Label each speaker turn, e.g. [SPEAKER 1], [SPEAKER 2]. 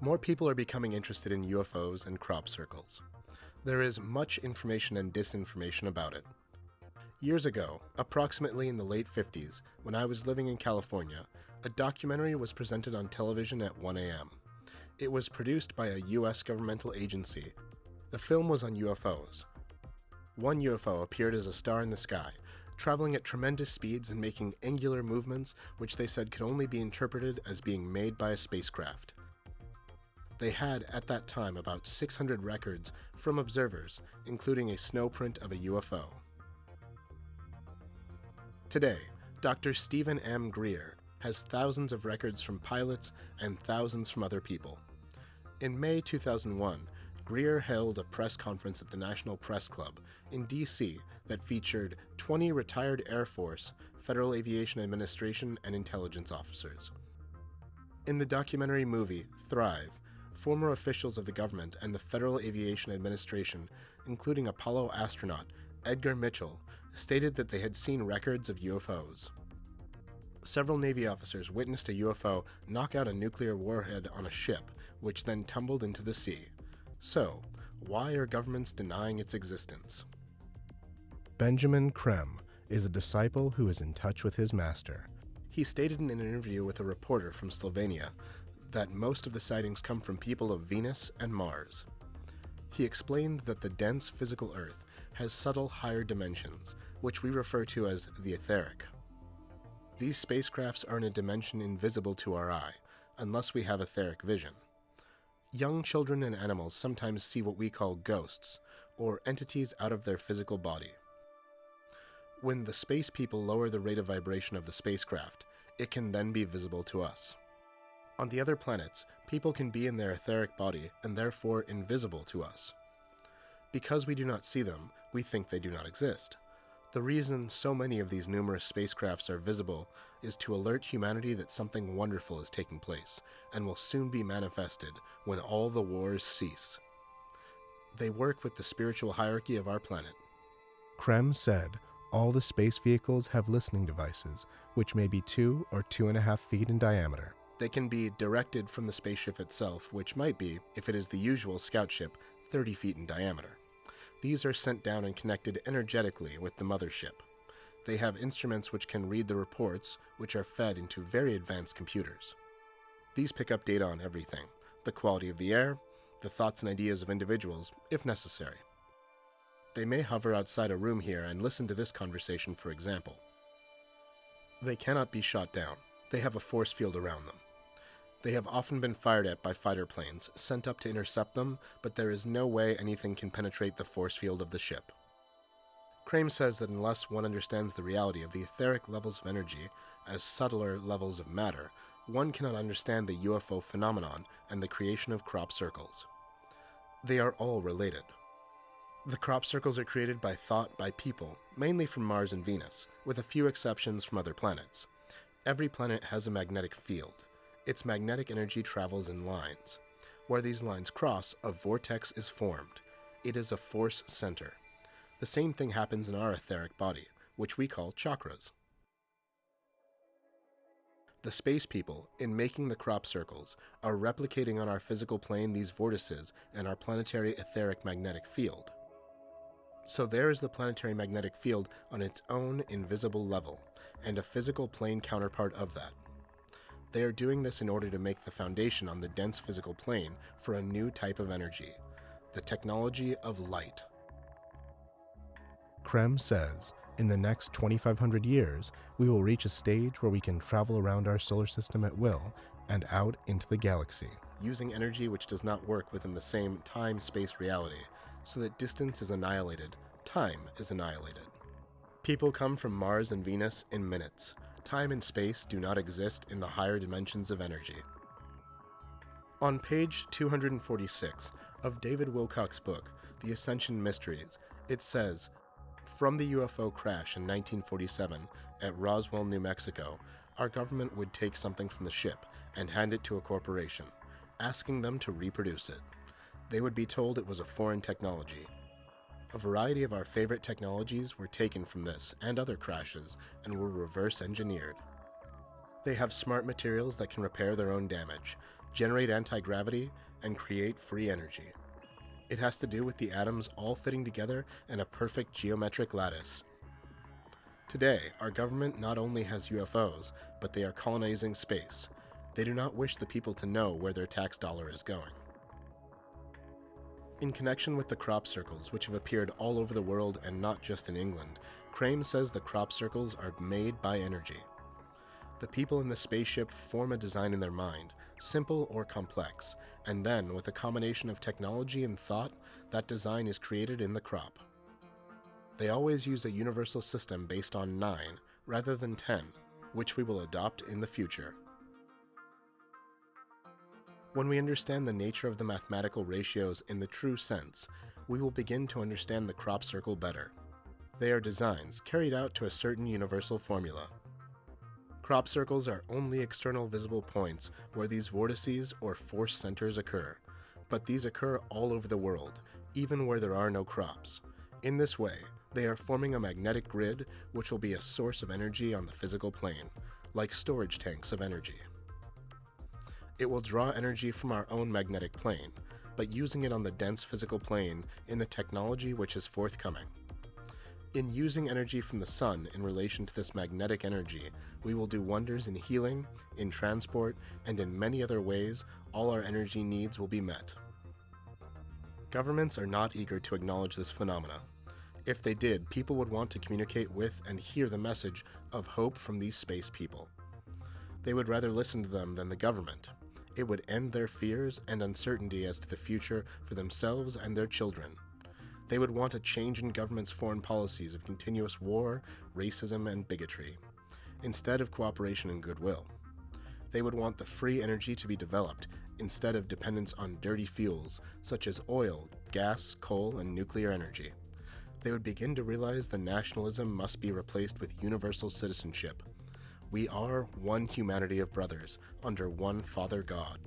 [SPEAKER 1] More people are becoming interested in UFOs and crop circles. There is much information and disinformation about it. Years ago, approximately in the late 50s, when I was living in California, a documentary was presented on television at 1 a.m. It was produced by a US governmental agency. The film was on UFOs. One UFO appeared as a star in the sky, traveling at tremendous speeds and making angular movements which they said could only be interpreted as being made by a spacecraft. They had, at that time, about 600 records from observers, including a snowprint of a UFO. Today, Dr. Stephen M. Greer has thousands of records from pilots and thousands from other people. In May 2001, Greer held a press conference at the National Press Club in D.C. that featured 20 retired Air Force, Federal Aviation Administration, and intelligence officers. In the documentary movie Thrive, former officials of the government and the Federal Aviation Administration, including Apollo astronaut Edgar Mitchell, stated that they had seen records of UFOs. Several Navy officers witnessed a UFO knock out a nuclear warhead on a ship, which then tumbled into the sea. So, why are governments denying its existence? Benjamin Krem is a disciple who is in touch with his master. He stated in an interview with a reporter from Slovenia that most of the sightings come from people of Venus and Mars. He explained that the dense physical Earth has subtle higher dimensions, which we refer to as the etheric. These spacecrafts are in a dimension invisible to our eye, unless we have etheric vision. Young children and animals sometimes see what we call ghosts, or entities out of their physical body. When the space people lower the rate of vibration of the spacecraft, it can then be visible to us. On the other planets, people can be in their etheric body and therefore invisible to us. Because we do not see them, we think they do not exist. The reason so many of these numerous spacecrafts are visible is to alert humanity that something wonderful is taking place and will soon be manifested when all the wars cease. They work with the spiritual hierarchy of our planet. Krem said all the space vehicles have listening devices, which may be 2 or 2.5 feet in diameter. They can be directed from the spaceship itself, which might be, if it is the usual scout ship, 30 feet in diameter. These are sent down and connected energetically with the mothership. They have instruments which can read the reports, which are fed into very advanced computers. These pick up data on everything: the quality of the air, the thoughts and ideas of individuals, if necessary. They may hover outside a room here and listen to this conversation, for example. They cannot be shot down. They have a force field around them. They have often been fired at by fighter planes, sent up to intercept them, but there is no way anything can penetrate the force field of the ship. Krem says that unless one understands the reality of the etheric levels of energy as subtler levels of matter, one cannot understand the UFO phenomenon and the creation of crop circles. They are all related. The crop circles are created by thought by people, mainly from Mars and Venus, with a few exceptions from other planets. Every planet has a magnetic field. Its magnetic energy travels in lines. Where these lines cross, a vortex is formed. It is a force center. The same thing happens in our etheric body, which we call chakras. The space people, in making the crop circles, are replicating on our physical plane these vortices and our planetary etheric magnetic field. So there is the planetary magnetic field on its own invisible level, and a physical plane counterpart of that. They are doing this in order to make the foundation on the dense physical plane for a new type of energy, the technology of light. Krem says, in the next 2,500 years, we will reach a stage where we can travel around our solar system at will and out into the galaxy, using energy which does not work within the same time-space reality, so that distance is annihilated, time is annihilated. People come from Mars and Venus in minutes. Time and space do not exist in the higher dimensions of energy. On page 246 of David Wilcock's book, The Ascension Mysteries, it says, from the UFO crash in 1947 at Roswell, New Mexico, our government would take something from the ship and hand it to a corporation, asking them to reproduce it. They would be told it was a foreign technology. A variety of our favorite technologies were taken from this and other crashes and were reverse engineered. They have smart materials that can repair their own damage. generate anti-gravity, and create free energy. It has to do with the atoms all fitting together in a perfect geometric lattice. Today, our government not only has UFOs, but they are colonizing space. They do not wish the people to know where their tax dollar is going. In connection with the crop circles, which have appeared all over the world and not just in England, Crane says the crop circles are made by energy. The people in the spaceship form a design in their mind, simple or complex, and then, with a combination of technology and thought, that design is created in the crop. They always use a universal system based on 9 rather than 10, which we will adopt in the future. When we understand the nature of the mathematical ratios in the true sense, we will begin to understand the crop circle better. They are designs carried out to a certain universal formula. Crop circles are only external visible points where these vortices or force centers occur, but these occur all over the world, even where there are no crops. In this way, they are forming a magnetic grid which will be a source of energy on the physical plane, like storage tanks of energy. It will draw energy from our own magnetic plane, but using it on the dense physical plane in the technology which is forthcoming. In using energy from the sun in relation to this magnetic energy, we will do wonders in healing, in transport, and in many other ways. All our energy needs will be met. Governments are not eager to acknowledge this phenomena. If they did, people would want to communicate with and hear the message of hope from these space people. They would rather listen to them than the government. It would end their fears and uncertainty as to the future for themselves and their children. They would want a change in government's foreign policies of continuous war, racism, and bigotry, instead of cooperation and goodwill. They would want the free energy to be developed instead of dependence on dirty fuels such as oil, gas, coal, and nuclear energy. They would begin to realize that nationalism must be replaced with universal citizenship. We are one humanity of brothers under one Father God.